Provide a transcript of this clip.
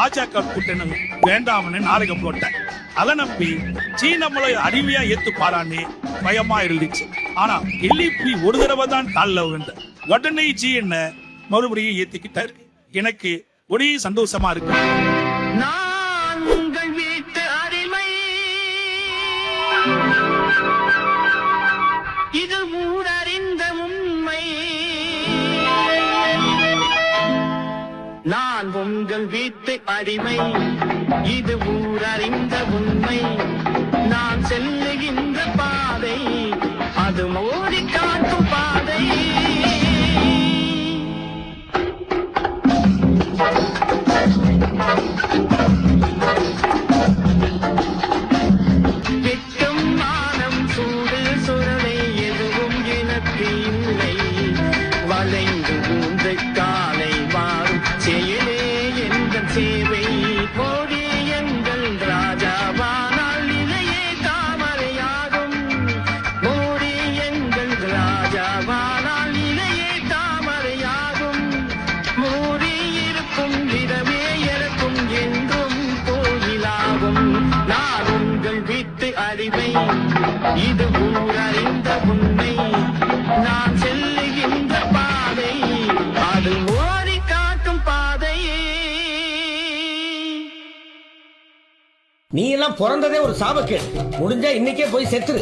பாஜக கூட்டணி வேண்டாம்னு நாடகம் போட்டேன். அதை நம்பி நம்மளை அடிமையா ஏத்து பாரான்னு பயமா இருந்துச்சு. ஆனா எல்லிப்பி ஒரு தடவை தான் காலில் விழுந்த உடனே என்ன மறுபடியும் ஏத்திக்கிட்டாரு. எனக்கு ஒரே சந்தோஷமா இருக்கு. நான் உங்கள் வீட்டு அடிமை, இது ஊரறிந்த உண்மை. நான் உங்கள் வீட்டு அடிமை, இது ஊரறிந்த உண்மை. நான் செல்லுகின்ற பாதை அது மோடி காட்டும் பாதை. வெட்கம் மானம் சூடு சுரலை எதுவும் எனக்கு இல்லை. வளைந்து ஊன்று காலை மாறும் செயலே எங்கள் சேவை. மோடி எங்கள் ராஜாவானால் இதையே தாமரையாகும். மோடி எங்கள் ராஜாவானால் இதையே தாமரையாகும். மோடி இருக்கும் விதமே எனக்கும் என்றும் கோயிலாகும். நான் உங்கள் வீட்டு அடிமை, இது ஊரறிந்த உண்மை. நான் செல்லுகின்ற பாதை அது ஓடி காட்டும் பாதை. நீ எல்லாம் பிறந்ததே ஒரு சாபக்கேடு. முடிஞ்சா இன்னைக்கே போய் செத்துரு.